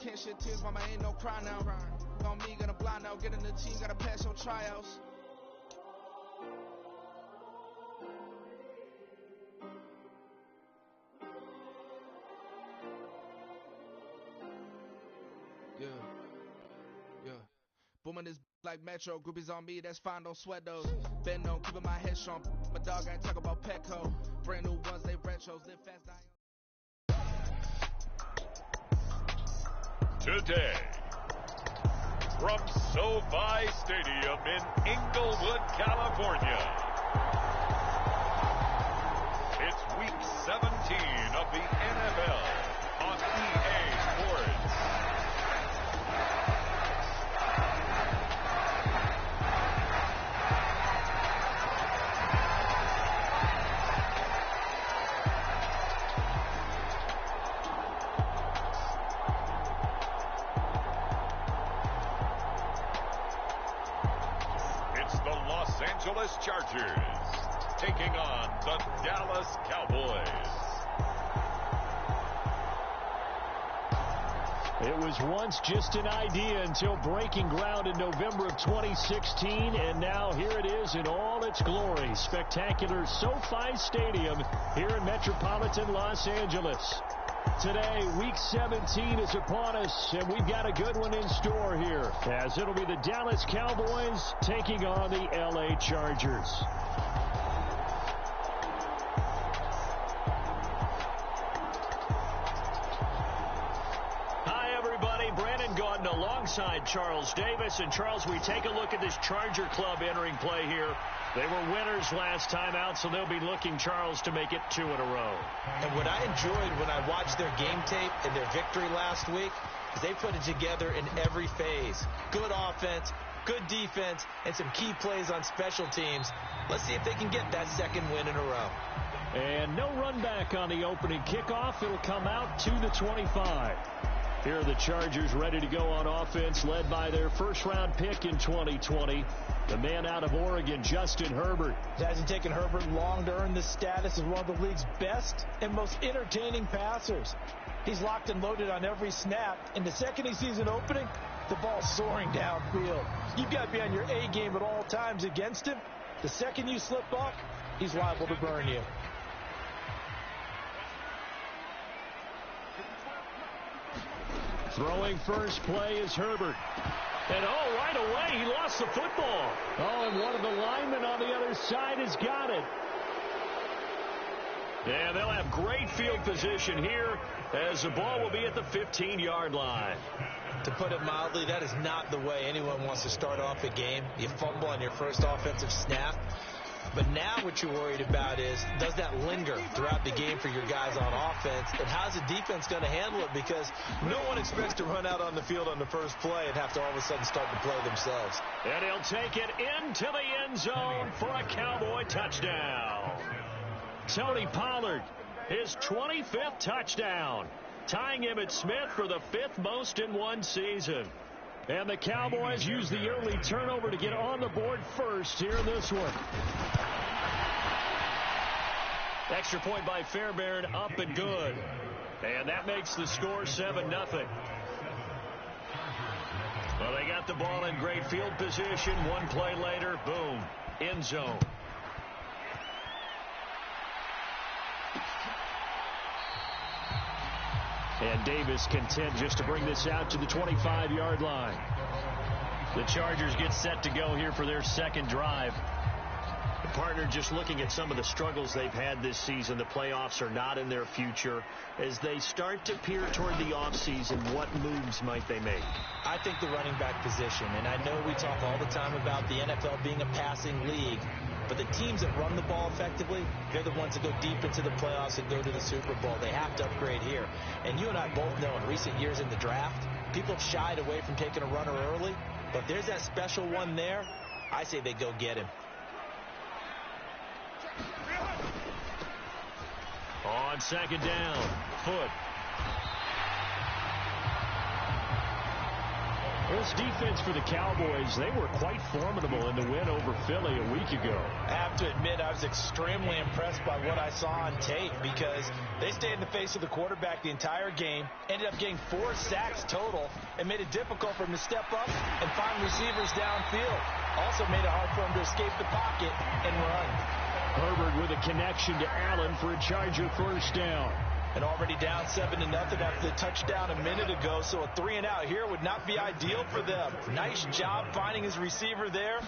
can't shed tears, mama ain't no cry now. On me, gonna blind now, get in the team, gotta pass your tryouts. Yeah. Booming this like Metro, groupies on me, that's fine, don't sweat those. Bend on, keeping my head strong. My dog, I ain't talk about Petco. Brand new ones, they retros, live fast, die. Today, from SoFi Stadium in Inglewood, California, it's Week 17 of the NFL on EA Sports. Los Angeles Chargers taking on the Dallas Cowboys. It was once just an idea until breaking ground in November of 2016, and now here it is in all its glory. Spectacular SoFi Stadium here in metropolitan Los Angeles. Today, Week 17 is upon us, and we've got a good one in store here, as it'll be the Dallas Cowboys taking on the LA Chargers. Hi, everybody. Brandon Gaudin alongside Charles Davis. And, Charles, we take a look at this Charger club entering play here. They were winners last time out, so they'll be looking, Charles, to make it 2 in a row. And what I enjoyed when I watched their game tape and their victory last week is they put it together in every phase. Good offense, good defense, and some key plays on special teams. Let's see if they can get that second win in a row. And no run back on the opening kickoff. It'll come out to the 25. Here are the Chargers ready to go on offense, led by their first-round pick in 2020, the man out of Oregon, Justin Herbert. It hasn't taken Herbert long to earn this status as one of the league's best and most entertaining passers. He's locked and loaded on every snap, and the second he sees an opening, the ball's soaring downfield. You've got to be on your A game at all times against him. The second you slip up, he's liable to burn you. Throwing first play is Herbert. And, right away, he lost the football. And one of the linemen on the other side has got it. And they'll have great field position here as the ball will be at the 15-yard line. To put it mildly, that is not the way anyone wants to start off a game. You fumble on your first offensive snap. But now what you're worried about is, does that linger throughout the game for your guys on offense? And how's the defense going to handle it? Because no one expects to run out on the field on the first play and have to all of a sudden start to play themselves. And he'll take it into the end zone for a Cowboy touchdown. Tony Pollard, his 25th touchdown, tying Emmitt Smith for the 5th most in one season. And the Cowboys use the early turnover to get on the board first here in this one. Extra point by Fairbairn, up and good. And that makes the score 7-0. Well, they got the ball in great field position. One play later, boom, end zone. And Davis content just to bring this out to the 25-yard line. The Chargers get set to go here for their second drive. The partner, just looking at some of the struggles they've had this season, the playoffs are not in their future. As they start to peer toward the offseason, what moves might they make? I think the running back position, and I know we talk all the time about the NFL being a passing league, but the teams that run the ball effectively, they're the ones that go deep into the playoffs and go to the Super Bowl. They have to upgrade here. And you and I both know in recent years in the draft, people have shied away from taking a runner early. But if there's that special one there, I say they go get him. On second down, Foot. This defense for the Cowboys, they were quite formidable in the win over Philly a week ago. I have to admit, I was extremely impressed by what I saw on tape because they stayed in the face of the quarterback the entire game, ended up getting 4 sacks total, and made it difficult for him to step up and find receivers downfield. Also made it hard for him to escape the pocket and run. Herbert with a connection to Allen for a Charger first down. And already down 7-0 after the touchdown a minute ago, so a 3-and-out here would not be ideal for them. Nice job finding his receiver there,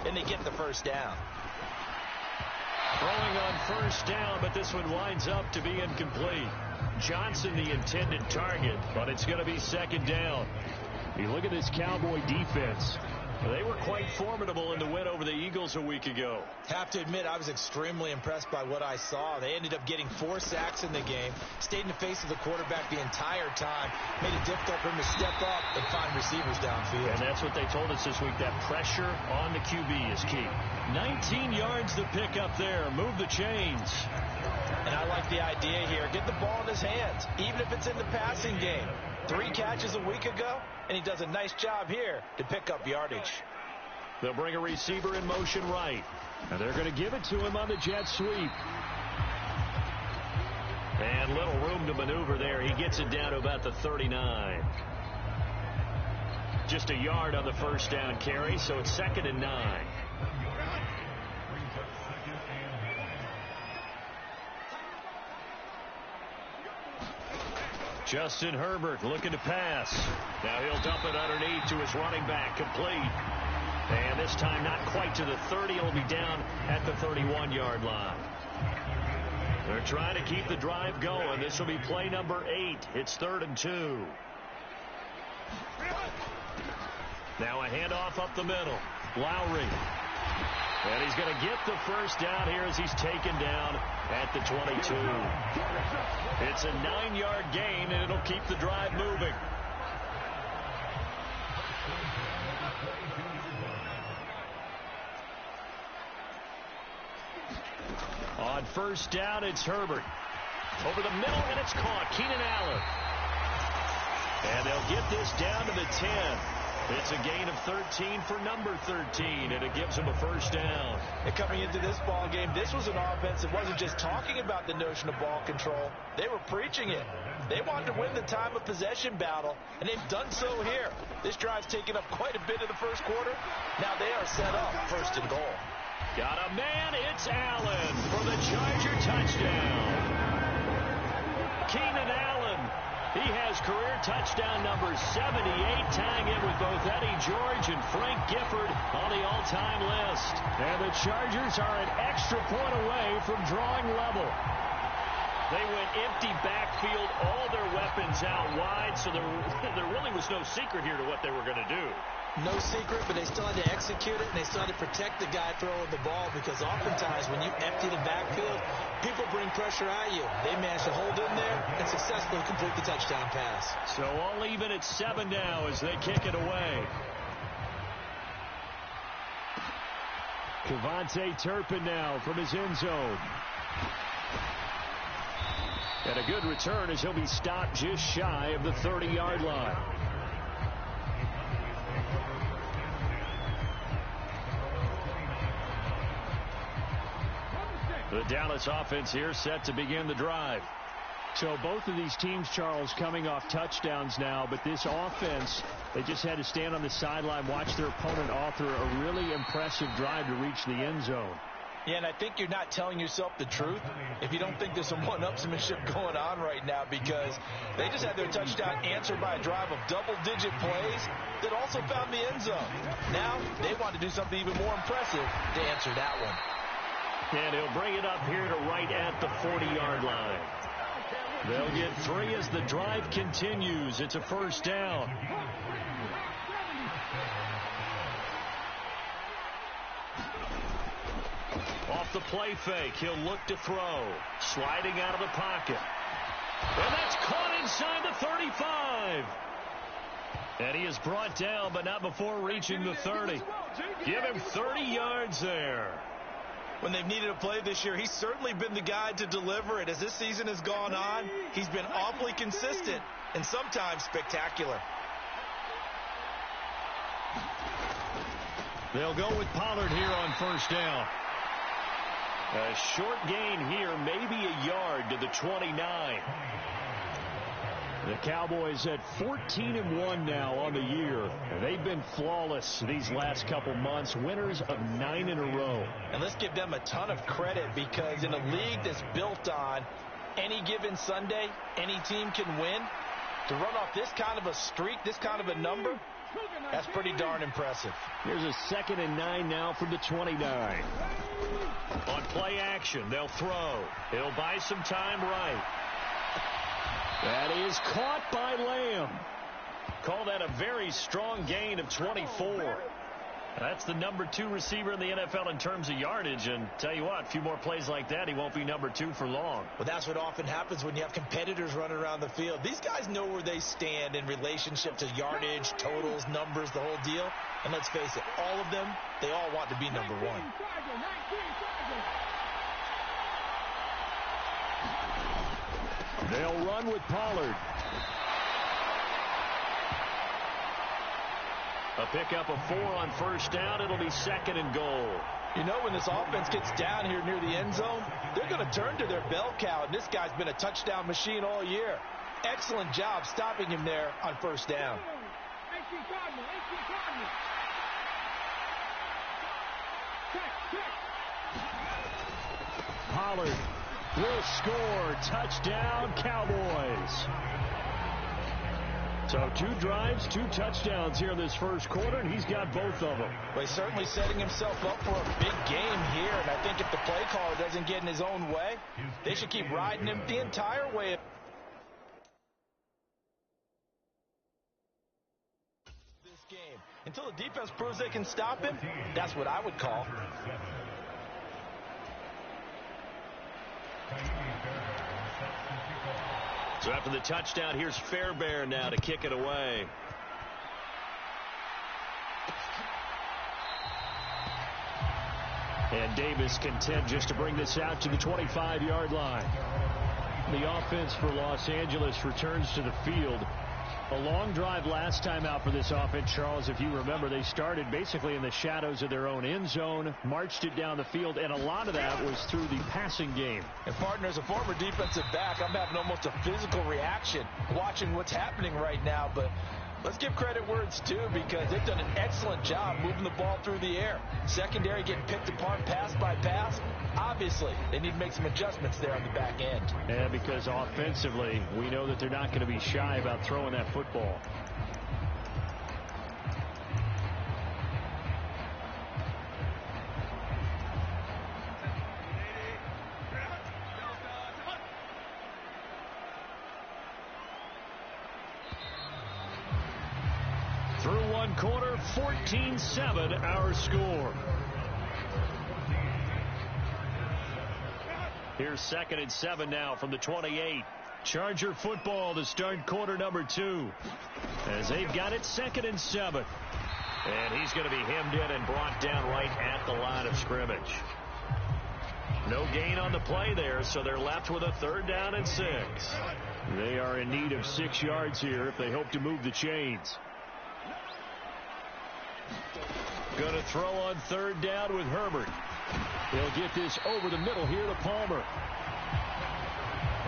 and they get the first down. Throwing on first down, but this one winds up to be incomplete. Johnson the intended target, but it's going to be second down. You look at this Cowboy defense. They were quite formidable in the win over the Eagles a week ago. Have to admit, I was extremely impressed by what I saw. They ended up getting 4 sacks in the game, stayed in the face of the quarterback the entire time, made it difficult for him to step up and find receivers downfield. And that's what they told us this week, that pressure on the QB is key. 19 yards to pick up there. Move the chains. And I like the idea here. Get the ball in his hands, even if it's in the passing game. 3 catches a week ago, and he does a nice job here to pick up yardage. They'll bring a receiver in motion right, and they're going to give it to him on the jet sweep. And little room to maneuver there. He gets it down to about the 39. Just a yard on the first down carry, so it's 2nd and 9. Justin Herbert looking to pass. Now he'll dump it underneath to his running back, complete. And this time not quite to the 30. He'll be down at the 31-yard line. They're trying to keep the drive going. This will be play number 8. It's 3rd and 2. Now a handoff up the middle. Lowry. And he's going to get the first down here as he's taken down at the 22. It's a 9-yard gain, and it'll keep the drive moving. On first down, it's Herbert. Over the middle, and it's caught. Keenan Allen. And they'll get this down to the 10. It's a gain of 13 for number 13, and it gives him a first down. And coming into this ball game, this was an offense that wasn't just talking about the notion of ball control. They were preaching it. They wanted to win the time of possession battle, and they've done so here. This drive's taken up quite a bit of the first quarter. Now they are set up 1st and goal. Got a man. It's Allen for the Charger touchdown. Keenan Allen. He has career touchdown number 78, tying in with both Eddie George and Frank Gifford on the all-time list. And the Chargers are an extra point away from drawing level. They went empty backfield, all their weapons out wide, so there really was no secret here to what they were going to do. No secret, but they still had to execute it, and they still had to protect the guy throwing the ball, because oftentimes when you empty the backfield, people bring pressure at you. They managed to hold in there and successfully complete the touchdown pass. So all even at 7 now as they kick it away. Kevontae Turpin now from his end zone. And a good return as he'll be stopped just shy of the 30-yard line. The Dallas offense here set to begin the drive. So both of these teams, Charles, coming off touchdowns now, but this offense, they just had to stand on the sideline, watch their opponent author a really impressive drive to reach the end zone. Yeah, and I think you're not telling yourself the truth if you don't think there's some one-upsmanship going on right now, because they just had their touchdown answered by a drive of double-digit plays that also found the end zone. Now they want to do something even more impressive to answer that one. And he'll bring it up here to right at the 40-yard line. They'll get 3 as the drive continues. It's a first down. Off the play fake, he'll look to throw. Sliding out of the pocket. And that's caught inside the 35. And he is brought down, but not before reaching the 30. Give him 30 yards there. When they've needed a play this year, he's certainly been the guy to deliver it. As this season has gone on, he's been awfully consistent and sometimes spectacular. They'll go with Pollard here on first down. A short gain here, maybe a yard to the 29. The Cowboys at 14-1 now on the year. They've been flawless these last couple months, winners of 9 in a row. And let's give them a ton of credit, because in a league that's built on any given Sunday, any team can win. To run off this kind of a streak, this kind of a number, that's pretty darn impressive. Here's a 2nd and 9 now from the 29. On play action, they'll throw. He'll buy some time right. That is caught by Lamb. Call that a very strong gain of 24. That's the number 2 receiver in the NFL in terms of yardage. And tell you what, a few more plays like that, he won't be number 2 for long. Well, that's what often happens when you have competitors running around the field. These guys know where they stand in relationship to yardage, totals, numbers, the whole deal. And let's face it, all of them, they all want to be number 1. They'll run with Pollard. A pickup of 4 on first down. It'll be 2nd and goal. You know, when this offense gets down here near the end zone, they're going to turn to their bell cow, and this guy's been a touchdown machine all year. Excellent job stopping him there on first down. Pollard will score. Touchdown, Cowboys. So 2 drives, 2 touchdowns here in this first quarter, and he's got both of them. Well, he's certainly setting himself up for a big game here, and I think if the play caller doesn't get in his own way, they should keep riding him the entire way. This game, until the defense proves they can stop him, that's what I would call. So after the touchdown, here's Fairbairn now to kick it away. And Davis content just to bring this out to the 25-yard line. The offense for Los Angeles returns to the field. A long drive last time out for this offense, Charles. If you remember, they started basically in the shadows of their own end zone, marched it down the field, and a lot of that was through the passing game. And, partner, as a former defensive back, I'm having almost a physical reaction watching what's happening right now. But let's give credit where it's due, because they've done an excellent job moving the ball through the air. Secondary getting picked apart pass by pass. Obviously, they need to make some adjustments there on the back end. Yeah, because offensively, we know that they're not going to be shy about throwing that football. Through one quarter, 14-7 our score. Here's 2nd and 7 now from the 28. Charger football to start quarter number 2. As they've got it 2nd and 7. And he's going to be hemmed in and brought down right at the line of scrimmage. No gain on the play there, so they're left with a 3rd down and 6. They are in need of 6 yards here if they hope to move the chains. Going to throw on 3rd down with Herbert. They'll get this over the middle here to Palmer.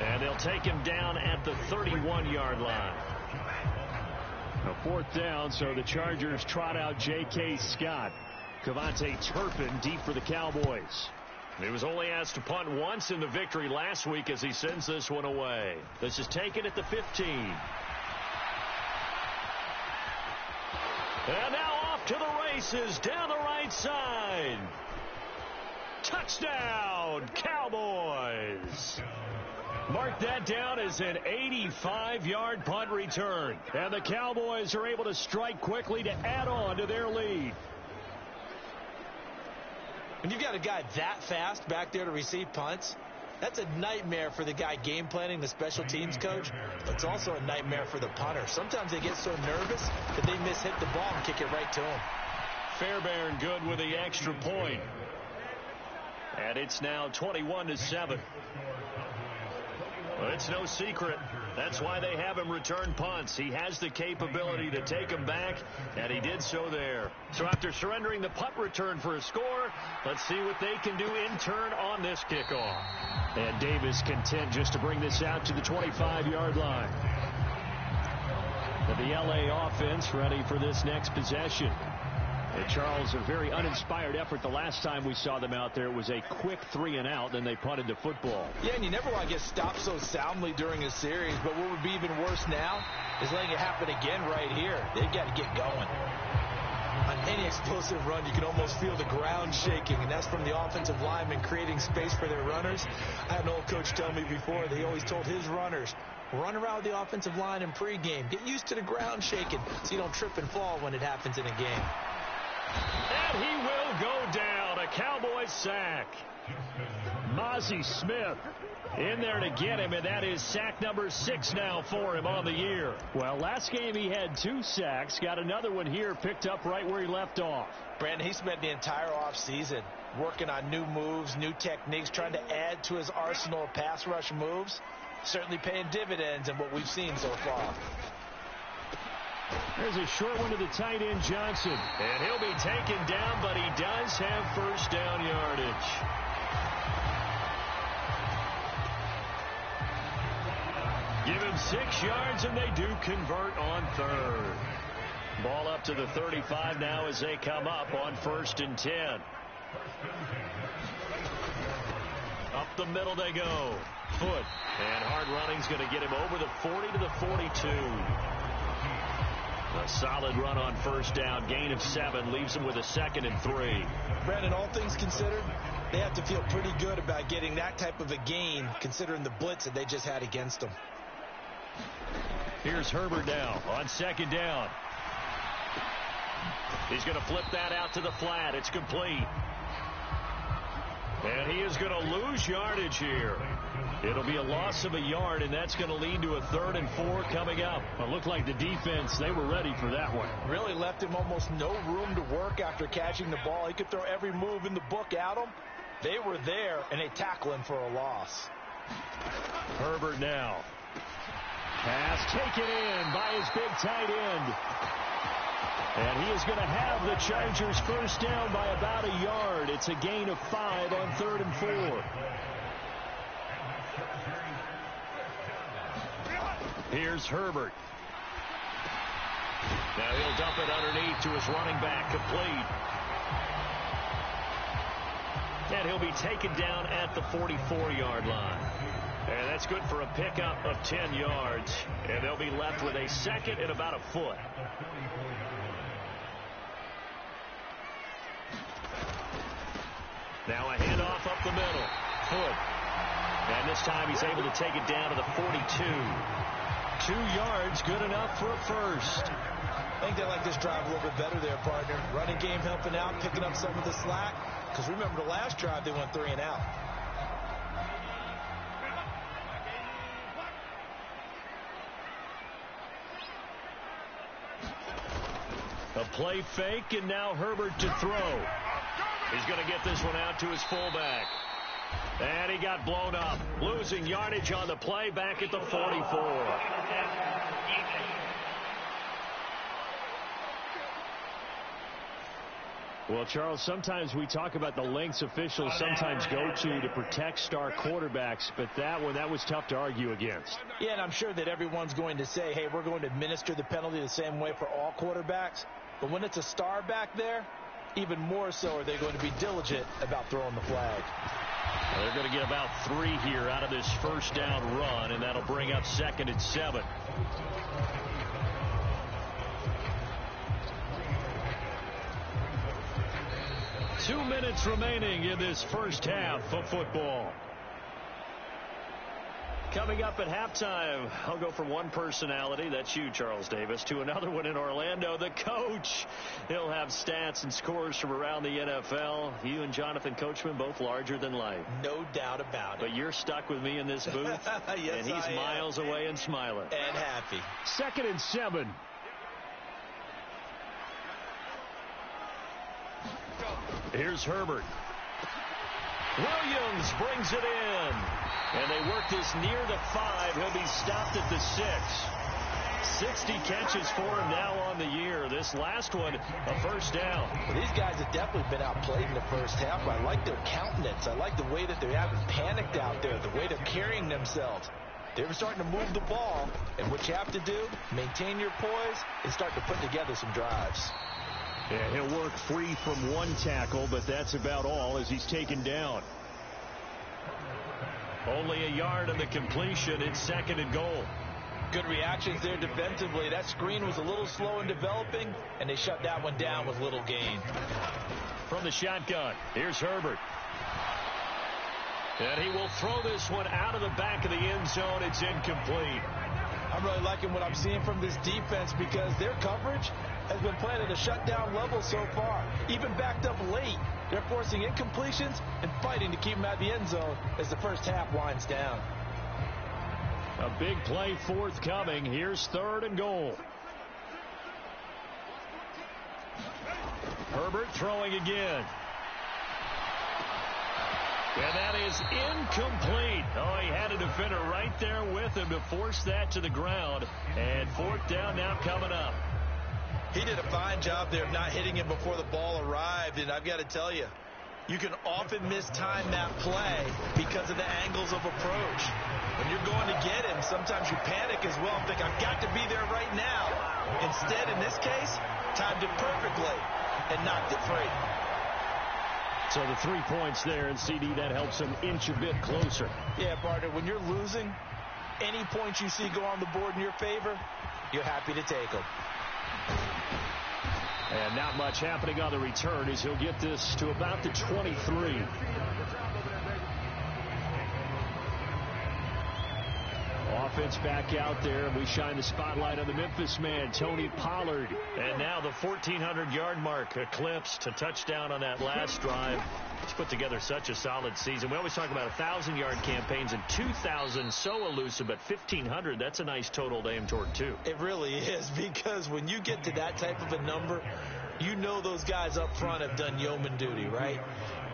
And they'll take him down at the 31-yard line. A 4th down, so the Chargers trot out J.K. Scott. Cavante Turpin deep for the Cowboys. He was only asked to punt once in the victory last week as he sends this one away. This is taken at the 15. And now off to the races down the right side. Touchdown, Cowboys. Mark that down as an 85-yard punt return. And the Cowboys are able to strike quickly to add on to their lead. When you've got a guy that fast back there to receive punts, that's a nightmare for the guy game planning, the special teams coach. But it's also a nightmare for the punter. Sometimes they get so nervous that they mishit the ball and kick it right to him. Fairbairn good with the extra point. And it's now 21-7. Well, it's no secret That's why they have him return punts. He has the capability to take them back, and he did so there. So after surrendering the punt return for a score, let's see what they can do in turn on this kickoff. And Davis content just to bring this out to the 25-yard line. The LA offense ready for this next possession. And Charles, a very uninspired effort the last time we saw them out there. It was a quick 3-and-out, then they punted the football. Yeah, and you never want to get stopped so soundly during a series, but what would be even worse now is letting it happen again right here. They've got to get going. On any explosive run, you can almost feel the ground shaking, and that's from the offensive linemen creating space for their runners. I had an old coach tell me before, they always told his runners, run around the offensive line in pregame. Get used to the ground shaking so you don't trip and fall when it happens in a game. And he will go down. A Cowboy sack. Mozzie Smith in there to get him, and that is sack number 6 now for him on the year. Well, last game he had 2 sacks. Got another one here, picked up right where he left off. Brandon, he spent the entire offseason working on new moves, new techniques, trying to add to his arsenal of pass rush moves. Certainly paying dividends in what we've seen so far. There's a short one to the tight end, Johnson. And he'll be taken down, but he does have first down yardage. Give him 6 yards, and they do convert on third. Ball up to the 35 now as they come up on 1st and 10. Up the middle they go. Foot. And hard running's going to get him over the 40 to the 42. A solid run on first down. Gain of 7 leaves him with a 2nd and 3. Brandon, all things considered, they have to feel pretty good about getting that type of a gain considering the blitz that they just had against them. Here's Herbert now on 2nd down. He's going to flip that out to the flat. It's complete. And he is going to lose yardage here. It'll be a loss of a yard, and that's going to lead to a 3rd and 4 coming up. It looked like the defense, they were ready for that one. Really left him almost no room to work after catching the ball. He could throw every move in the book at him. They were there, and they tackle him for a loss. Herbert now. Pass taken in by his big tight end. And he is going to have the Chargers first down by about a yard. It's a gain of 5 on 3rd and 4. Here's Herbert. Now he'll dump it underneath to his running back, complete. And he'll be taken down at the 44-yard line. And that's good for a pickup of 10 yards. And they'll be left with a 2nd and about a foot. Now a handoff up the middle. Foot. And this time he's able to take it down to the 42. 2 yards, good enough for a first. I think they like this drive a little bit better there, partner. Running game helping out, picking up some of the slack. Because remember the last drive, they went 3 and out. A play fake, and now Herbert to throw. He's going to get this one out to his fullback. And he got blown up. Losing yardage on the play back at the 44. Well, Charles, sometimes we talk about the lengths officials sometimes go to protect star quarterbacks, but that was tough to argue against. Yeah, and I'm sure that everyone's going to say, hey, we're going to administer the penalty the same way for all quarterbacks. But when it's a star back there, even more so are they going to be diligent about throwing the flag. Well, they're going to get about 3 here out of this first down run, and that'll bring up 2nd and 7. Two minutes remaining in this first half of football. Coming up at halftime, I'll go from one personality, that's you, Charles Davis, to another one in Orlando, the coach. He'll have stats and scores from around the NFL. You and Jonathan Coachman, both larger than life. No doubt about it. But you're stuck with me in this booth, yes, and he's miles away and smiling. And happy. 2nd and 7. Here's Herbert. Williams brings it in. And they work this near the 5. He'll be stopped at the 6. 60 catches for him now on the year. This last one, a first down. Well, these guys have definitely been outplayed in the first half. I like their countenance. I like the way that they haven't panicked out there, the way they're carrying themselves. They're starting to move the ball, and what you have to do, maintain your poise and start to put together some drives. Yeah, he'll work free from one tackle, but that's about all as he's taken down. Only a yard on the completion. It's 2nd and goal. Good reactions there defensively. That screen was a little slow in developing, and they shut that one down with little gain. From the shotgun, here's Herbert. And he will throw this one out of the back of the end zone. It's incomplete. I'm really liking what I'm seeing from this defense because their coverage has been playing at a shutdown level so far. Even backed up late, they're forcing incompletions and fighting to keep them out of the end zone as the first half winds down. A big play forthcoming. Here's 3rd and goal. Herbert throwing again. And that is incomplete. Oh, he had a defender right there with him to force that to the ground. And 4th down now coming up. He did a fine job there of not hitting him before the ball arrived. And I've got to tell you, you can often mistime that play because of the angles of approach. When you're going to get him, sometimes you panic as well and think, I've got to be there right now. Instead, in this case, timed it perfectly and knocked it free. So the 3 points there, and CD, that helps him inch a bit closer. Yeah, partner, when you're losing, any points you see go on the board in your favor, you're happy to take them. And not much happening on the return as he'll get this to about the 23. Offense back out there, and we shine the spotlight on the Memphis man, Tony Pollard. And now the 1,400-yard mark eclipsed, a touchdown on that last drive. He's put together such a solid season. We always talk about 1,000-yard campaigns, and 2,000 so elusive, but 1,500, that's a nice total to aim toward, too. It really is, because when you get to that type of a number, you know those guys up front have done yeoman duty, right?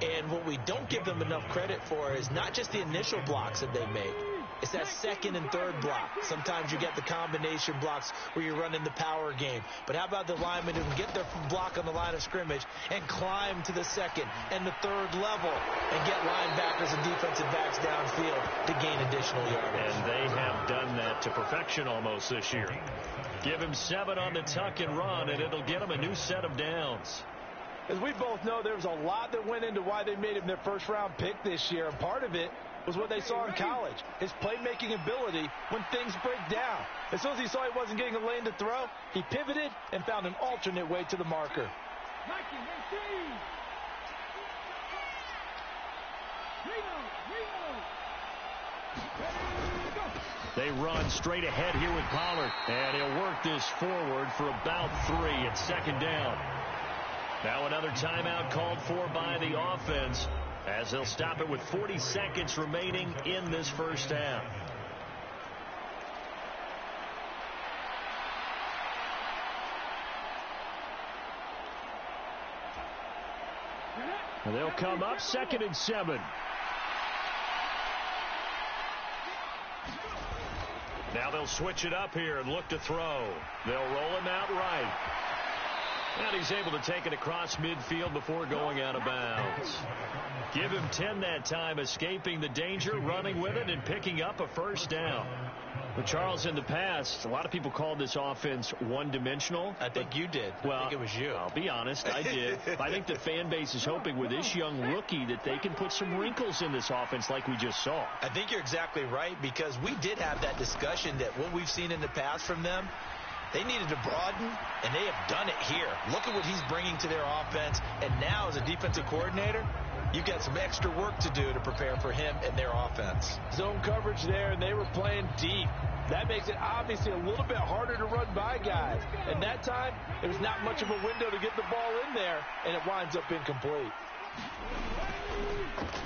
And what we don't give them enough credit for is not just the initial blocks that they make. It's that 2nd and 3rd block. Sometimes you get the combination blocks where you're running the power game. But how about the linemen who can get their block on the line of scrimmage and climb to the 2nd and the 3rd level and get linebackers and defensive backs downfield to gain additional yardage? And they have done that to perfection almost this year. Give him 7 on the tuck and run, and it'll get him a new set of downs. As we both know, there was a lot that went into why they made him their first-round pick this year, and part of it was what they saw in college, his playmaking ability when things break down. As soon as he saw he wasn't getting a lane to throw, he pivoted and found an alternate way to the marker. They run straight ahead here with Pollard, and he'll work this forward for about 3 at 2nd down. Now another timeout called for by the offense, as they'll stop it with 40 seconds remaining in this first half. And they'll come up 2nd and 7. Now they'll switch it up here and look to throw. They'll roll him out right. And he's able to take it across midfield before going out of bounds. Give him 10 that time, escaping the danger, running with it, and picking up a first down. But Charles, in the past, a lot of people called this offense one-dimensional. I think you did. Well, I think it was you. I'll be honest, I did. I think the fan base is hoping with this young rookie that they can put some wrinkles in this offense like we just saw. I think you're exactly right, because we did have that discussion that what we've seen in the past from them, they needed to broaden, and they have done it here. Look at what he's bringing to their offense, and now as a defensive coordinator, you've got some extra work to do to prepare for him and their offense. Zone coverage there, and they were playing deep. That makes it obviously a little bit harder to run by guys. And that time, there was not much of a window to get the ball in there, and it winds up incomplete.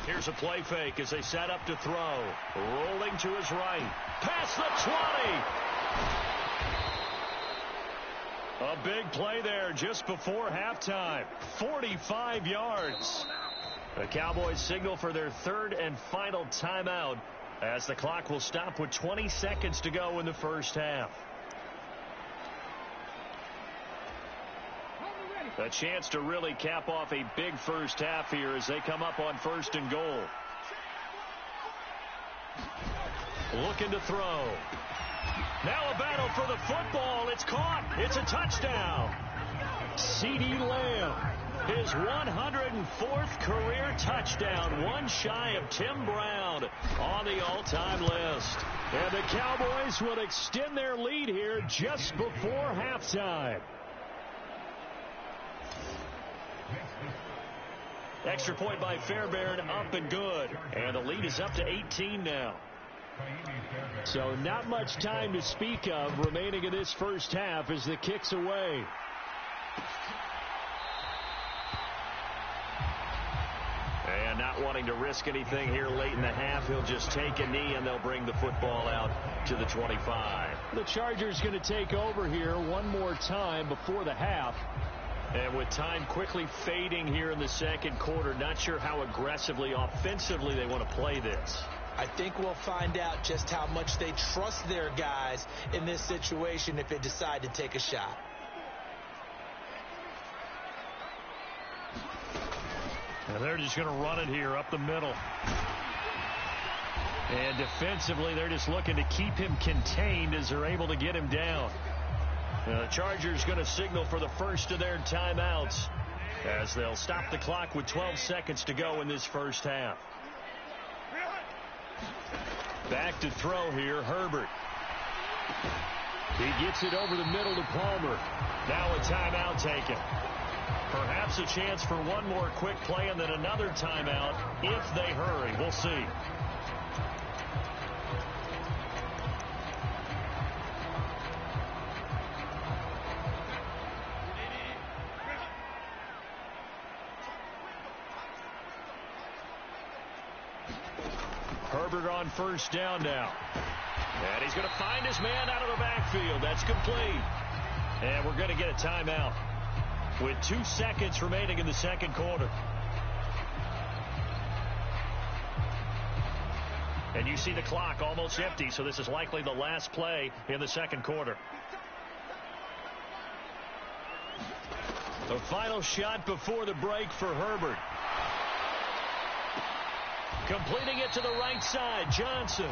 Here's a play fake as they set up to throw. Rolling to his right. Past the 20. A big play there just before halftime. 45 yards. The Cowboys signal for their 3rd and final timeout as the clock will stop with 20 seconds to go in the first half. A chance to really cap off a big first half here as they come up on 1st and goal. Looking to throw. Now a battle for the football. It's caught. It's a touchdown. CeeDee Lamb, his 104th career touchdown, one shy of Tim Brown on the all-time list. And the Cowboys will extend their lead here just before halftime. Extra point by Fairbairn, up and good. And the lead is up to 18 now. So not much time to speak of remaining in this first half as the kick's away. And not wanting to risk anything here late in the half, he'll just take a knee and they'll bring the football out to the 25. The Chargers going to take over here one more time before the half. And with time quickly fading here in the second quarter, not sure how aggressively, offensively they want to play this. I think we'll find out just how much they trust their guys in this situation if they decide to take a shot. And they're just going to run it here up the middle. And defensively, they're just looking to keep him contained as they're able to get him down. The Chargers going to signal for the first of their timeouts as they'll stop the clock with 12 seconds to go in this first half. Back to throw here, Herbert. He gets it over the middle to Palmer. Now a timeout taken. Perhaps a chance for one more quick play and then another timeout if they hurry. We'll see. Herbert on first down now. And he's going to find his man out of the backfield. That's complete. And we're going to get a timeout with 2 seconds remaining in the second quarter. And you see the clock almost empty, so this is likely the last play in the second quarter. The final shot before the break for Herbert. Completing it to the right side, Johnson.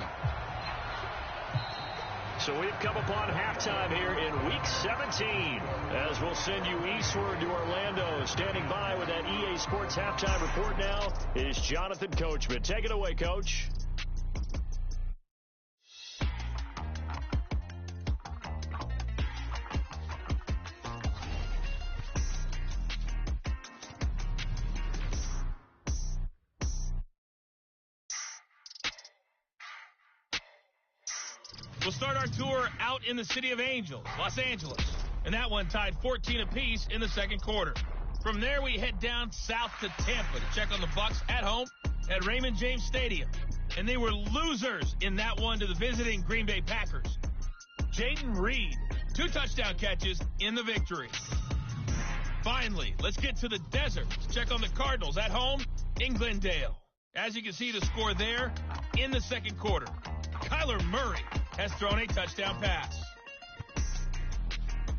So we've come upon halftime here in Week 17 as we'll send you eastward to Orlando. Standing by with that EA Sports halftime report now is Jonathan Coachman. Take it away, Coach. We'll start our tour out in the city of Angels, Los Angeles. And that one tied 14 apiece in the second quarter. From there, we head down south to Tampa to check on the Bucs at home at Raymond James Stadium. And they were losers in that one to the visiting Green Bay Packers. Jaden Reed, 2 touchdown catches in the victory. Finally, let's get to the desert to check on the Cardinals at home in Glendale. As you can see the score there in the second quarter. Kyler Murray has thrown a touchdown pass.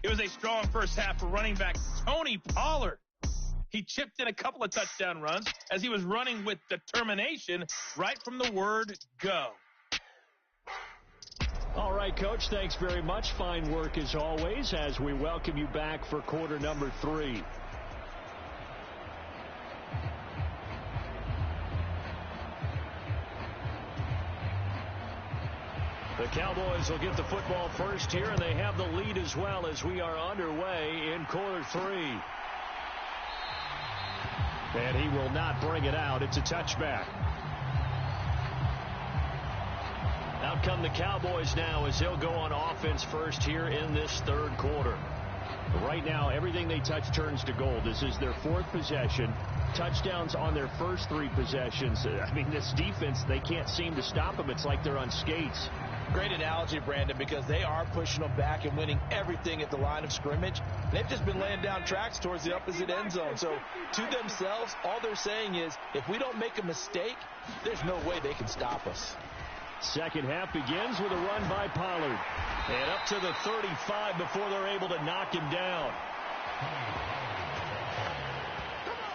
It was a strong first half for running back Tony Pollard. He chipped in a couple of touchdown runs as he was running with determination right from the word go. All right, Coach, thanks very much. Fine work as always as we welcome you back for quarter number 3. The Cowboys will get the football first here, and they have the lead as well as we are underway in quarter 3. And he will not bring it out. It's a touchback. Out come the Cowboys now as they'll go on offense first here in this third quarter. Right now, everything they touch turns to gold. This is their 4th possession. Touchdowns on their first 3 possessions. I mean, this defense, they can't seem to stop them. It's like they're on skates. Great analogy, Brandon, because they are pushing them back and winning everything at the line of scrimmage. They've just been laying down tracks towards the opposite end zone. So to themselves, all they're saying is, if we don't make a mistake, there's no way they can stop us. Second half begins with a run by Pollard. And up to the 35 before they're able to knock him down.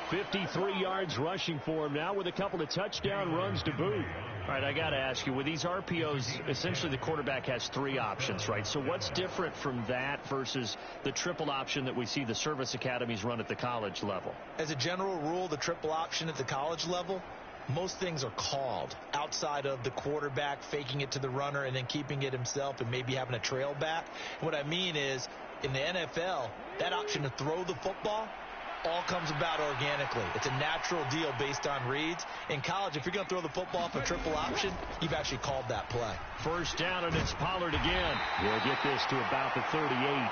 53 yards rushing for him now with a couple of touchdown runs to boot. All right, I got to ask you, with these RPOs, essentially the quarterback has 3 options, right? So what's different from that versus the triple option that we see the service academies run at the college level? As a general rule, the triple option at the college level, most things are called outside of the quarterback faking it to the runner and then keeping it himself and maybe having a trail back. What I mean is, in the NFL, that option to throw the football all comes about organically. It's a natural deal based on reads. In college, if you're going to throw the football for triple option, you've actually called that play. First down, and it's Pollard again. He'll get this to about the 38.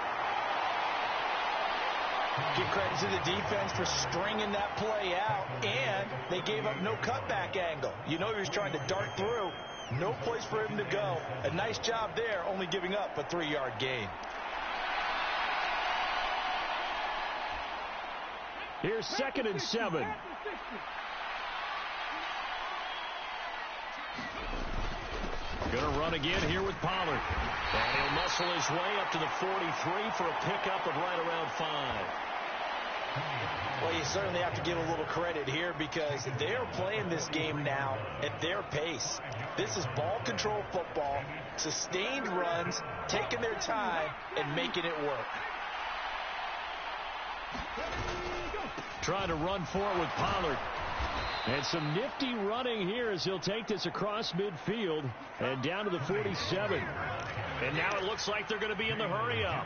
Give credit to the defense for stringing that play out, and they gave up no cutback angle. You know he was trying to dart through. No place for him to go. A nice job there, only giving up a 3-yard gain. Here's 2nd and 7. Going to run again here with Pollard. And he'll muscle his way up to the 43 for a pickup of right around 5. Well, you certainly have to give a little credit here because they're playing this game now at their pace. This is ball control football, sustained runs, taking their time, and making it work. Trying to run forward with Pollard. And some nifty running here as he'll take this across midfield and down to the 47. And now it looks like they're going to be in the hurry-up.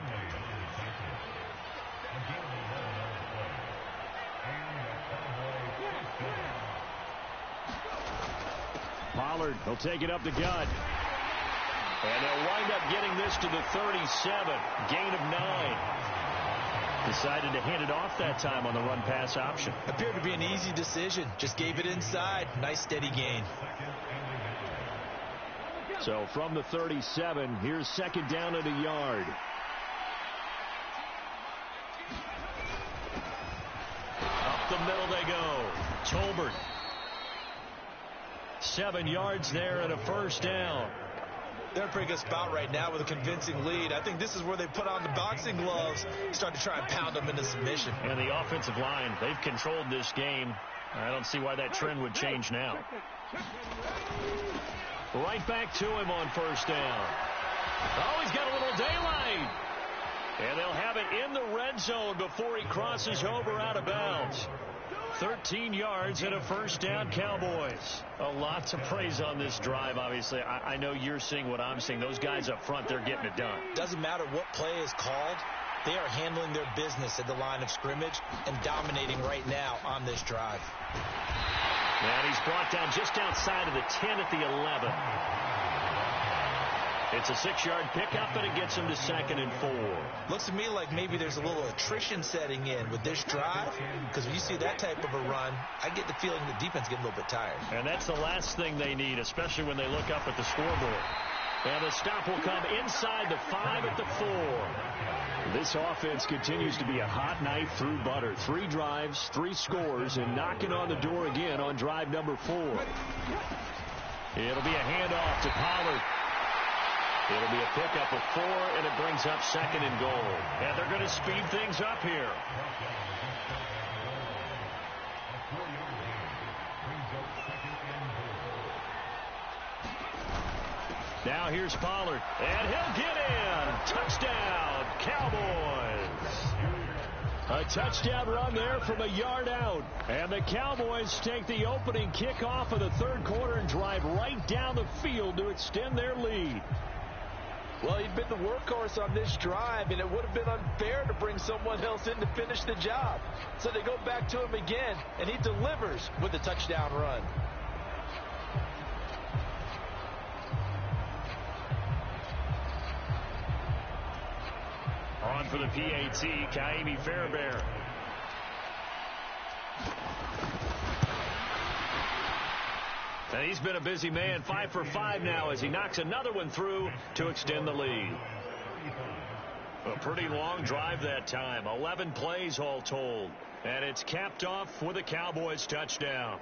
Pollard will take it up the gut. And they'll wind up getting this to the 37. Gain of 9. Decided to hand it off that time on the run-pass option. Appeared to be an easy decision. Just gave it inside. Nice steady gain. So from the 37, here's 2nd down and a yard. Up the middle they go. Tolbert. 7 yards there and a first down. They're in a pretty good spot right now with a convincing lead. I think this is where they put on the boxing gloves, start to try and pound them into submission. And the offensive line, they've controlled this game. I don't see why that trend would change now. Right back to him on first down. Oh, he's got a little daylight. And they'll have it in the red zone before he crosses over out of bounds. 13 yards and a first down, Cowboys. A lot to praise on this drive, obviously. I know you're seeing what I'm seeing. Those guys up front, they're getting it done. Doesn't matter what play is called. They are handling their business at the line of scrimmage and dominating right now on this drive. And he's brought down just outside of the 10 at the 11. It's a 6-yard pickup, and it gets him to 2nd and 4. Looks to me like maybe there's a little attrition setting in with this drive, because when you see that type of a run, I get the feeling the defense getting a little bit tired. And that's the last thing they need, especially when they look up at the scoreboard. And the stop will come inside the 5 at the 4. This offense continues to be a hot knife through butter. 3 drives, 3 scores, and knocking on the door again on drive number 4. It'll be a handoff to Pollard. It'll be a pickup of 4, and it brings up 2nd and goal. And they're going to speed things up here. Now here's Pollard, and he'll get in. Touchdown, Cowboys. A touchdown run there from a yard out. And the Cowboys take the opening kickoff of the 3rd quarter and drive right down the field to extend their lead. Well, he'd been the workhorse on this drive, and it would have been unfair to bring someone else in to finish the job. So they go back to him again, and he delivers with a touchdown run. On for the PAT, Kaimi Fairbairn. And he's been a busy man, 5 for 5 now as he knocks another one through to extend the lead. A pretty long drive that time, 11 plays all told. And it's capped off with a Cowboys touchdown.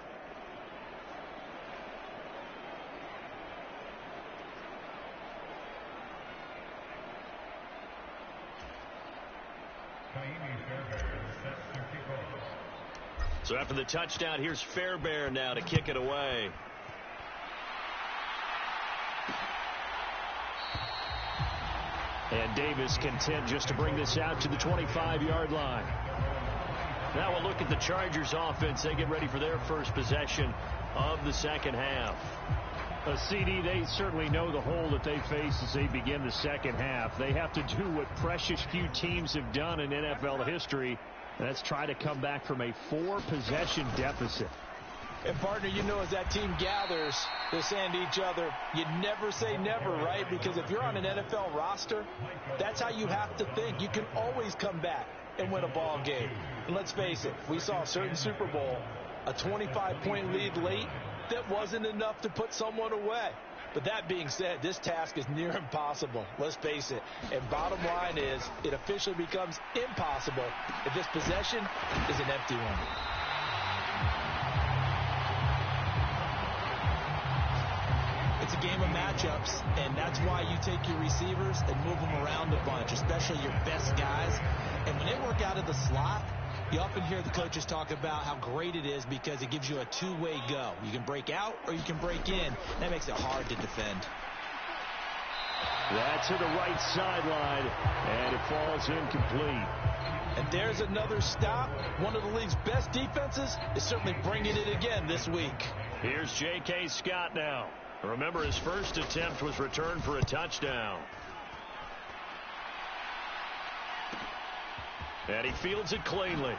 So after the touchdown, here's Fairbairn now to kick it away. And Davis content just to bring this out to the 25-yard line. Now we'll look at the Chargers offense. They get ready for their first possession of the second half. CD, they certainly know the hole that they face as they begin the second half. They have to do what precious few teams have done in NFL history. That's try to come back from a 4-possession deficit. And, partner, you know, as that team gathers, they're saying to each other, you never say never, right? Because if you're on an NFL roster, that's how you have to think. You can always come back and win a ball game. And let's face it, we saw a certain Super Bowl, a 25-point lead late, that wasn't enough to put someone away. But that being said, this task is near impossible. Let's face it. And bottom line is, it officially becomes impossible if this possession is an empty one. It's a game of matchups, and that's why you take your receivers and move them around a bunch, especially your best guys. And when they work out of the slot, you often hear the coaches talk about how great it is because it gives you a two-way go. You can break out or you can break in. That makes it hard to defend. That's to the right sideline, and it falls incomplete. And there's another stop. One of the league's best defenses is certainly bringing it again this week. Here's J.K. Scott now. Remember, his first attempt was returned for a touchdown. And he fields it cleanly.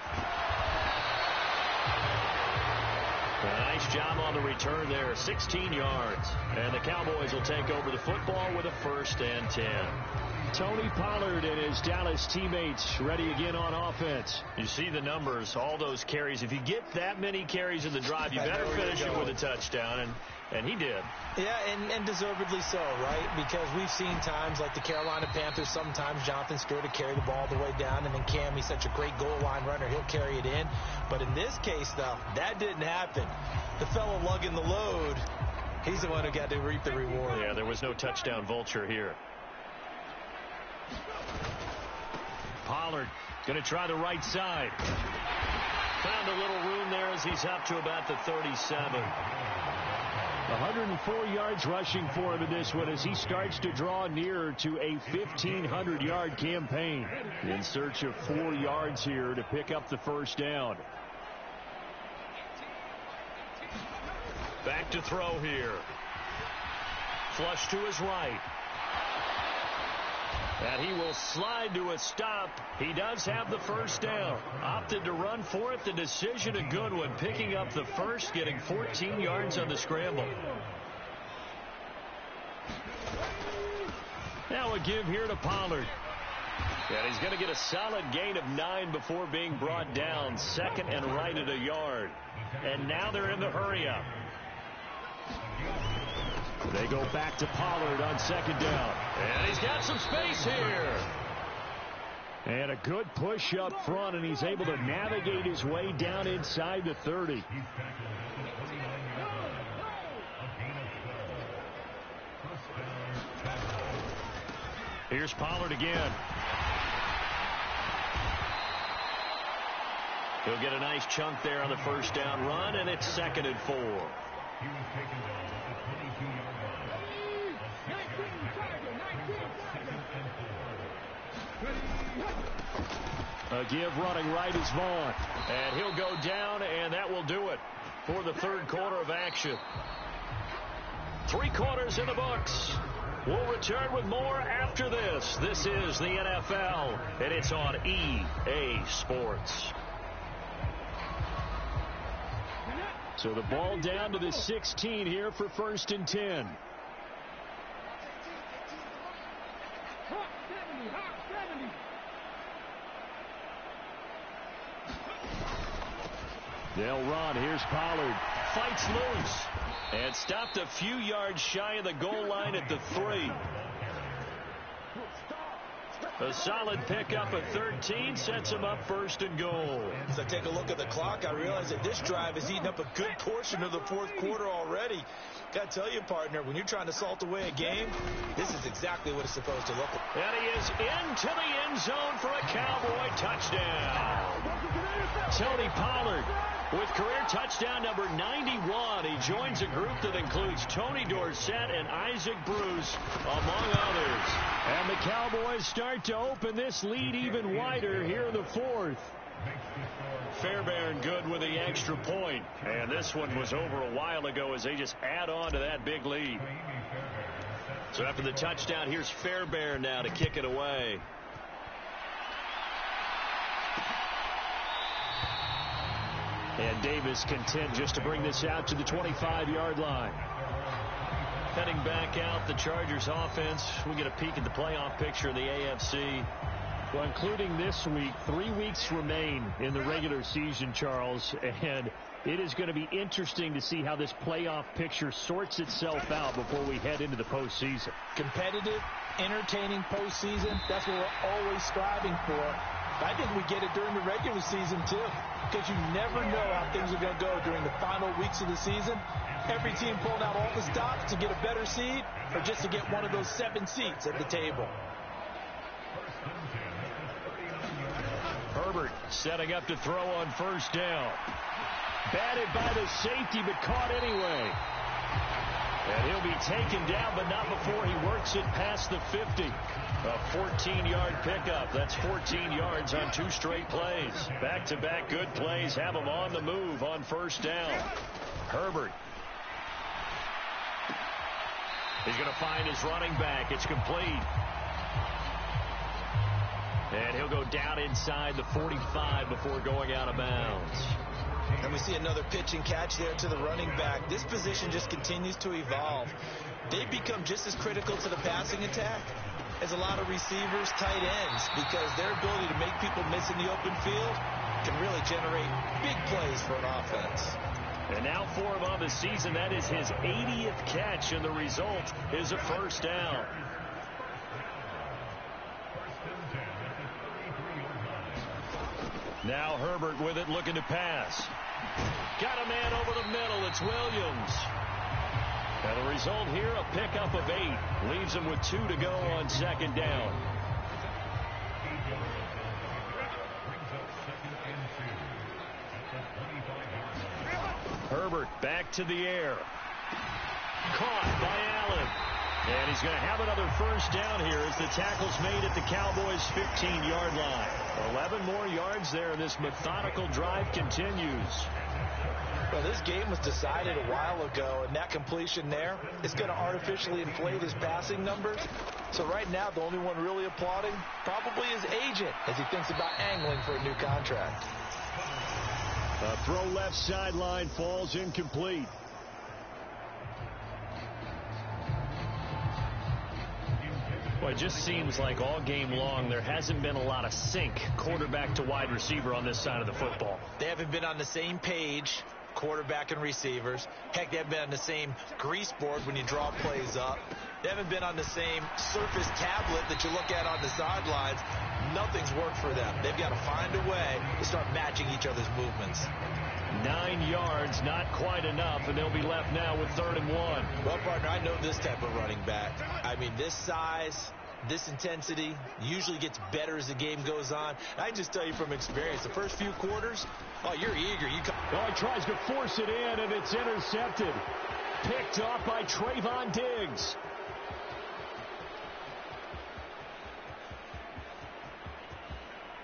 A nice job on the return there, 16 yards. And the Cowboys will take over the football with a 1st and 10. Tony Pollard and his Dallas teammates ready again on offense. You see the numbers, all those carries. If you get that many carries in the drive, you better finish it with a touchdown, and he did. Yeah, and deservedly so, right? Because we've seen times like the Carolina Panthers, sometimes Jonathan Stewart to carry the ball the way down, and then Cam, he's such a great goal line runner, he'll carry it in. But in this case, though, that didn't happen. The fellow lugging the load, he's the one who got to reap the reward. Yeah, there was no touchdown vulture here. Pollard going to try the right side. Found a little room there as he's up to about the 37. 104 yards rushing for him in this one as he starts to draw nearer to a 1,500-yard campaign. In search of 4 yards here to pick up the first down. Back to throw here. Flush to his right. And he will slide to a stop. He does have the first down. Opted to run for it. The decision a good one. Picking up the first, getting 14 yards on the scramble. Now a give here to Pollard. And he's going to get a solid gain of 9 before being brought down. 2nd and right at a yard. And now they're in the hurry-up. They go back to Pollard on 2nd down. And he's got some space here. And a good push up front, and he's able to navigate his way down inside the 30. Here's Pollard again. He'll get a nice chunk there on the first down run, and it's 2nd and 4. A give running right is Vaughn. And he'll go down, and that will do it for the 3rd quarter of action. 3 quarters in the books. We'll return with more after this. This is the NFL, and it's on EA Sports. So the ball down to the 16 here for 1st and 10. They'll run. Here's Pollard. Fights loose. And stopped a few yards shy of the goal line at the 3. A solid pickup at 13 sets him up first and goal. As I take a look at the clock, I realize that this drive has eaten up a good portion of the fourth quarter already. Got to tell you, partner, when you're trying to salt away a game, this is exactly what it's supposed to look like. And he is into the end zone for a Cowboy touchdown. Tony Pollard with career touchdown number 91. He joins a group that includes Tony Dorsett and Isaac Bruce, among others. And the Cowboys start to open this lead even wider here in the fourth. Fairbairn good with the extra point. And this one was over a while ago as they just add on to that big lead. So after the touchdown, here's Fairbairn now to kick it away. And Davis content just to bring this out to the 25-yard line. Heading back out, the Chargers offense. We get a peek at the playoff picture in the AFC. Well, including this week, 3 weeks remain in the regular season, Charles, and it is going to be interesting to see how this playoff picture sorts itself out before we head into the postseason. Competitive, entertaining postseason, that's what we're always striving for. I think we get it during the regular season, too, because you never know how things are going to go during the final weeks of the season. Every team pulling out all the stops to get a better seed or just to get one of those 7 seats at the table. Herbert setting up to throw on first down. Batted by the safety, but caught anyway. And he'll be taken down, but not before he works it past the 50. A 14-yard pickup. That's 14 yards on 2 straight plays. Back-to-back good plays have him on the move on first down. Herbert. He's going to find his running back. It's complete. And he'll go down inside the 45 before going out of bounds. And we see another pitch and catch there to the running back. This position just continues to evolve. They've become just as critical to the passing attack as a lot of receivers, tight ends, because their ability to make people miss in the open field can really generate big plays for an offense. And now for him on the season, that is his 80th catch, and the result is a first down. Now Herbert with it, looking to pass. Got a man over the middle. It's Williams. And the result here, a pickup of 8. Leaves him with 2 to go on second down. Herbert back to the air. Caught by Allen. And he's going to have another first down here as the tackle's made at the Cowboys' 15-yard line. 11 more yards there, and this methodical drive continues. Well, this game was decided a while ago, and that completion there is going to artificially inflate his passing numbers. So right now, the only one really applauding probably his agent as he thinks about angling for a new contract. A throw left sideline falls incomplete. Well, it just seems like all game long there hasn't been a lot of sync quarterback to wide receiver on this side of the football. They haven't been on the same page, quarterback and receivers. Heck, they haven't been on the same grease board when you draw plays up. They haven't been on the same surface tablet that you look at on the sidelines. Nothing's worked for them. They've got to find a way to start matching each other's movements. 9 yards, not quite enough, and they'll be left now with 3rd and 1. Well, partner, I know this type of running back. I mean, this size, this intensity usually gets better as the game goes on. I can just tell you from experience, the first few quarters, oh, you're eager. Oh, he tries to force it in, and it's intercepted. Picked off by Trayvon Diggs.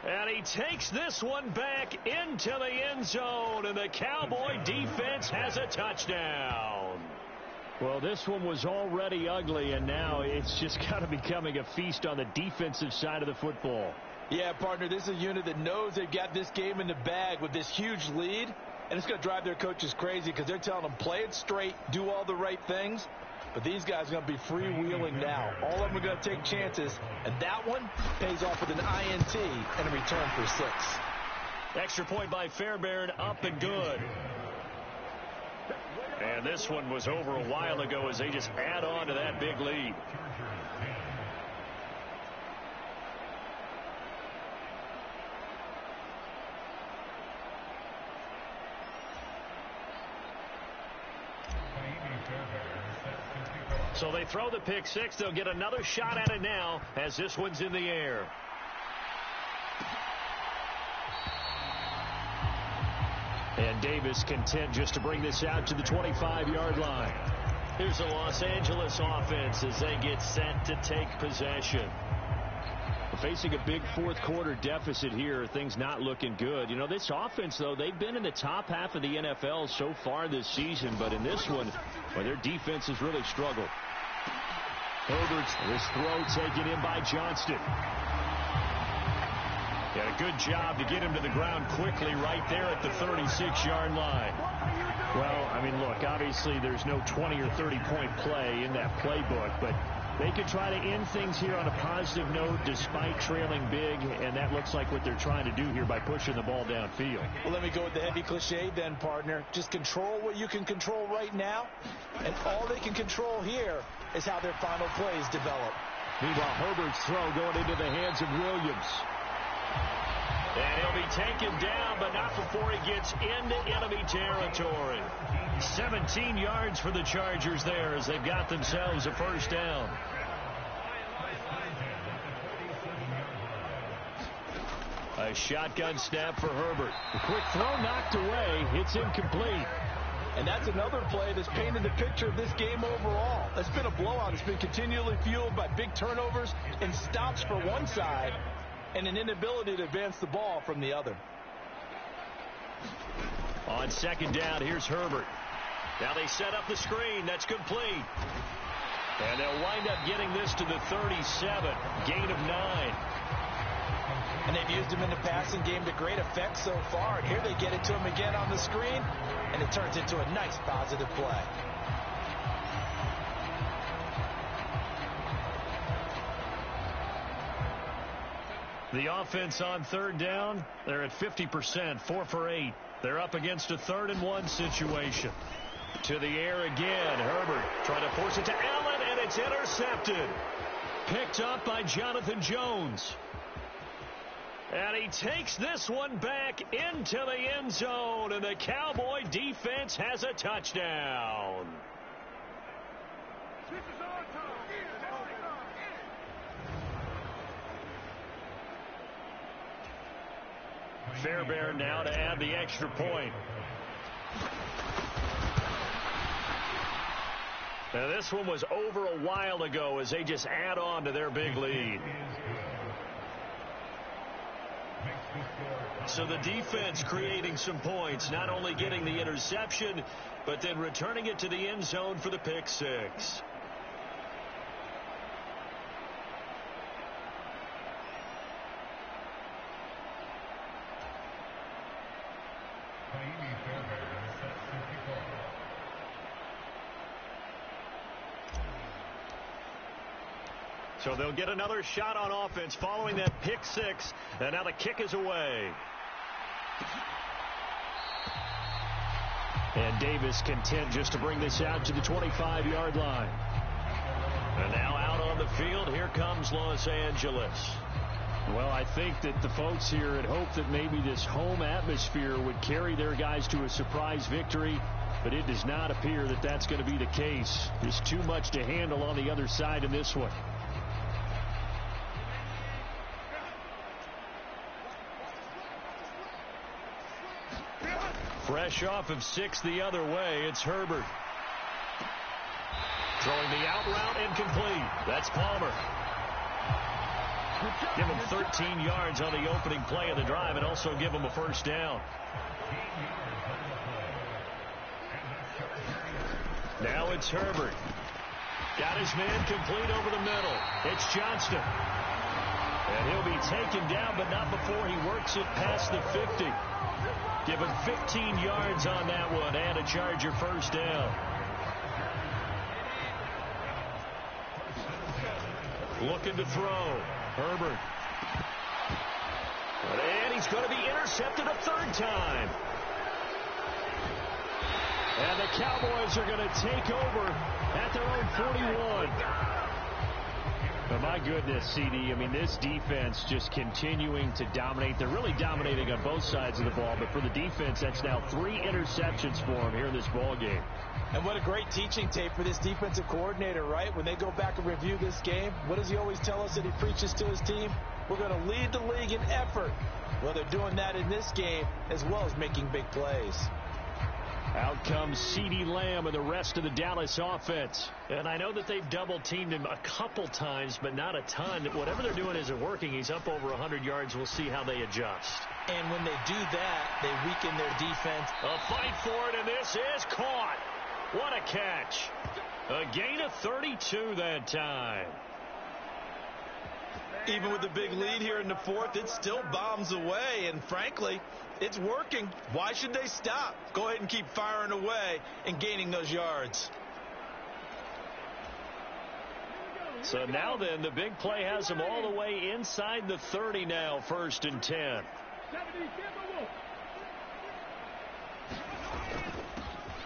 And he takes this one back into the end zone, and the Cowboy defense has a touchdown. Well, this one was already ugly, and now it's just kind of becoming a feast on the defensive side of the football. Yeah, partner, this is a unit that knows they've got this game in the bag with this huge lead, and it's going to drive their coaches crazy because they're telling them play it straight, do all the right things. But these guys are going to be freewheeling now. All of them are going to take chances, and that one pays off with an INT and a return for 6. Extra point by Fairbairn, up and good. And this one was over a while ago as they just add on to that big lead. So they throw the pick six. They'll get another shot at it now as this one's in the air. And Davis content just to bring this out to the 25-yard line. Here's the Los Angeles offense as they get set to take possession. We're facing a big fourth-quarter deficit here. Things not looking good. You know, this offense, though, they've been in the top half of the NFL so far this season. But in this one, well, their defense has really struggled. Herbert's this throw taken in by Johnston. Got a good job to get him to the ground quickly right there at the 36-yard line. Well, I mean, look, obviously there's no 20 or 30-point play in that playbook, but they could try to end things here on a positive note despite trailing big, and that looks like what they're trying to do here by pushing the ball downfield. Well, let me go with the heavy cliche then, partner. Just control what you can control right now, and all they can control here is how their final plays develop. Meanwhile, Herbert's throw going into the hands of Williams. And he'll be taken down, but not before he gets into enemy territory. 17 yards for the Chargers there as they've got themselves a first down. A shotgun snap for Herbert. The quick throw knocked away. It's incomplete. And that's another play that's painted the picture of this game overall. It's been a blowout. It's been continually fueled by big turnovers and stops for one side and an inability to advance the ball from the other. On second down, here's Herbert. Now they set up the screen. That's complete. And they'll wind up getting this to the 37. Gain of 9. And they've used him in the passing game to great effect so far. And here they get it to him again on the screen. And it turns into a nice positive play. The offense on third down, they're at 50%, 4 for 8. They're up against a 3rd-and-1 situation. To the air again. Herbert trying to force it to Allen, and it's intercepted. Picked up by Jonathan Jones. And he takes this one back into the end zone, and the Cowboy defense has a touchdown. Fairbairn now to add the extra point. Now this one was over a while ago as they just add on to their big lead. So the defense creating some points, not only getting the interception, but then returning it to the end zone for the pick six. So they'll get another shot on offense following that pick six, and now the kick is away. And Davis content just to bring this out to the 25-yard line. And now out on the field, here comes Los Angeles. Well, I think that the folks here had hoped that maybe this home atmosphere would carry their guys to a surprise victory, but it does not appear that that's going to be the case. There's too much to handle on the other side in this one. Fresh off of 6 the other way, it's Herbert. Throwing the out route incomplete. That's Palmer. Give him 13 yards on the opening play of the drive and also give him a first down. Now it's Herbert. Got his man complete over the middle. It's Johnston. And he'll be taken down, but not before he works it past the 50. Give him 15 yards on that one and a Charger first down. Looking to throw. Herbert. And he's going to be intercepted a 3rd time. And the Cowboys are going to take over at their own 41. Well, my goodness, CD, I mean, this defense just continuing to dominate. They're really dominating on both sides of the ball, but for the defense, that's now 3 interceptions for them here in this ball game. And what a great teaching tape for this defensive coordinator, right? When they go back and review this game, what does he always tell us that he preaches to his team? We're going to lead the league in effort. Well, they're doing that in this game as well as making big plays. Out comes CeeDee Lamb and the rest of the Dallas offense. And I know that they've double-teamed him a couple times, but not a ton. Whatever they're doing isn't working. He's up over 100 yards. We'll see how they adjust. And when they do that, they weaken their defense. A fight for it, and this is caught. What a catch. A gain of 32 that time. Even with the big lead here in the fourth, it still bombs away. And frankly, it's working. Why should they stop? Go ahead and keep firing away and gaining those yards. So now then, the big play has them all the way inside the 30 now, 1st and 10.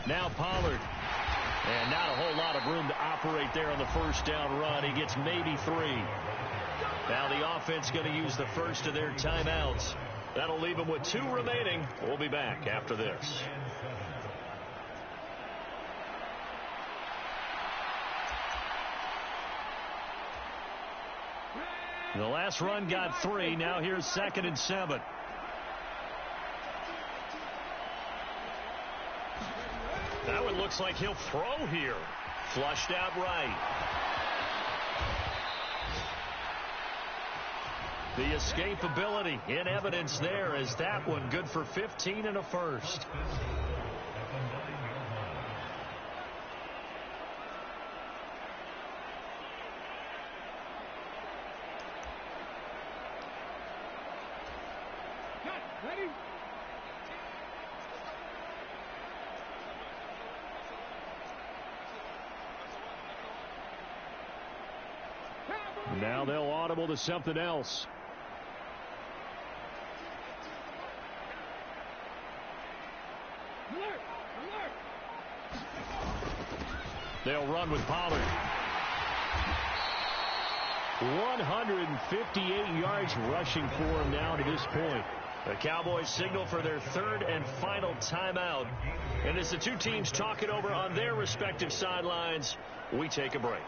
Now Pollard. And not a whole lot of room to operate there on the first down run. He gets maybe 3. Now the offense going to use the first of their timeouts. That'll leave them with 2 remaining. We'll be back after this. The last run got 3. Now here's 2nd and 7. That one looks like he'll throw here. Flushed out right. The escapability in evidence there as that one good for 15 and a first. Ready? Now they'll audible to something else. Alert! Alert! They'll run with Pollard. 158 yards rushing for him now to this point. The Cowboys signal for their 3rd and final timeout. And as the two teams talk it over on their respective sidelines, we take a break.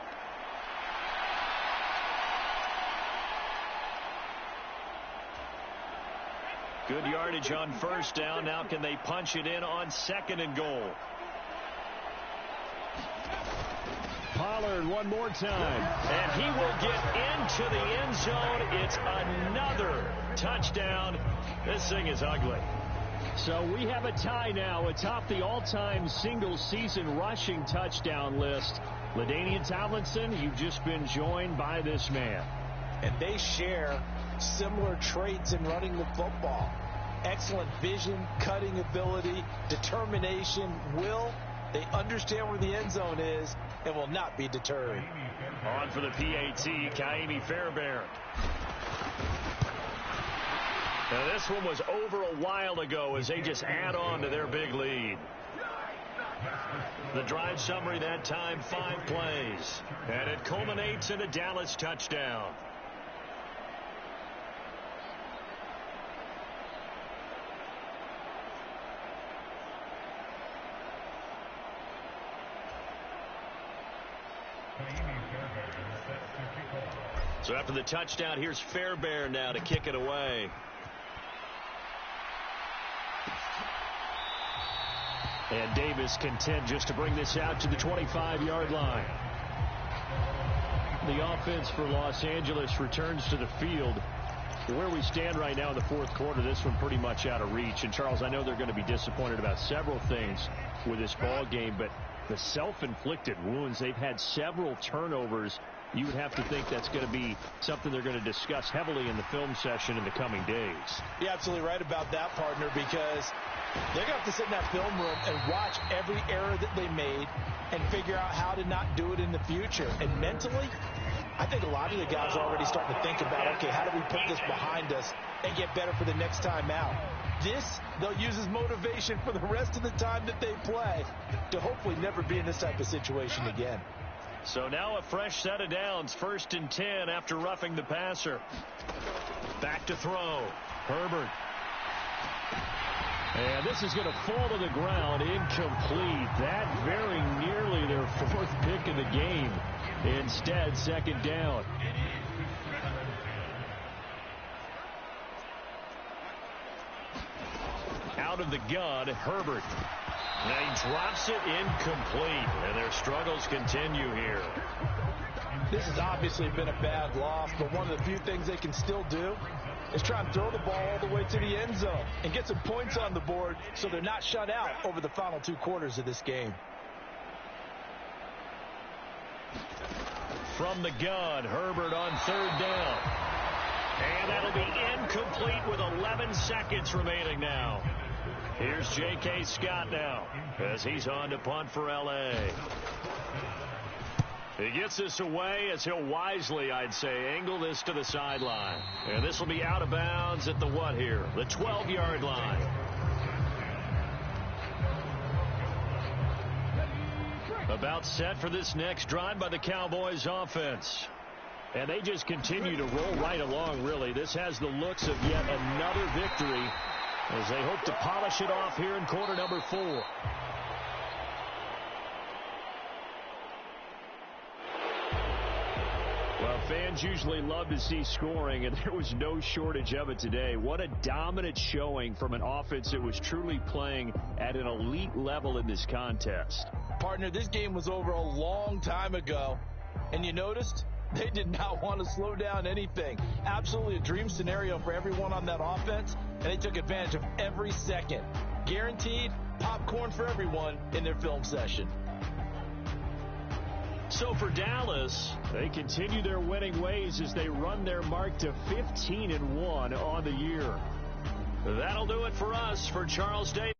Good yardage on first down. Now can they punch it in on 2nd and goal? Pollard one more time. And he will get into the end zone. It's another touchdown. This thing is ugly. So we have a tie now atop the all-time single-season rushing touchdown list. LaDainian Tomlinson, you've just been joined by this man. And they share similar traits in running the football. Excellent vision, cutting ability, determination, will. They understand where the end zone is and will not be deterred. On for the PAT, Kaimi Fairbairn. Now this one was over a while ago as they just add on to their big lead. The drive summary that time, 5 plays. And it culminates in a Dallas touchdown. So after the touchdown, here's Fairbairn now to kick it away. And Davis content just to bring this out to the 25-yard line. The offense for Los Angeles returns to the field. Where we stand right now in the fourth quarter, this one pretty much out of reach. And, Charles, I know they're going to be disappointed about several things with this ball game, but the self-inflicted wounds, they've had several turnovers. You would have to think that's going to be something they're going to discuss heavily in the film session in the coming days. You're absolutely right about that, partner, because they're going to have to sit in that film room and watch every error that they made and figure out how to not do it in the future. And mentally, I think a lot of the guys are already starting to think about, okay, how do we put this behind us and get better for the next time out? This, they'll use as motivation for the rest of the time that they play to hopefully never be in this type of situation again. So now a fresh set of downs, 1st and 10 after roughing the passer. Back to throw. Herbert. And this is going to fall to the ground, incomplete. That very nearly their 4th pick of the game. Instead, 2nd down. Out of the gun, Herbert. And he drops it incomplete, and their struggles continue here. This has obviously been a bad loss, but one of the few things they can still do is try and throw the ball all the way to the end zone and get some points on the board so they're not shut out over the final 2 quarters of this game. From the gun, Herbert on 3rd down. And that'll be incomplete with 11 seconds remaining now. Here's J.K. Scott now as he's on to punt for L.A. He gets this away as he'll wisely, I'd say, angle this to the sideline. And this will be out of bounds at the what here? The 12-yard line. About set for this next drive by the Cowboys offense. And they just continue to roll right along, really. This has the looks of yet another victory as they hope to polish it off here in quarter number 4. Well, fans usually love to see scoring, and there was no shortage of it today. What a dominant showing from an offense that was truly playing at an elite level in this contest. Partner, this game was over a long time ago, and you noticed they did not want to slow down anything. Absolutely a dream scenario for everyone on that offense, and they took advantage of every second. Guaranteed popcorn for everyone in their film session. So for Dallas, they continue their winning ways as they run their mark to 15-1 on the year. That'll do it for us. For Charles Day.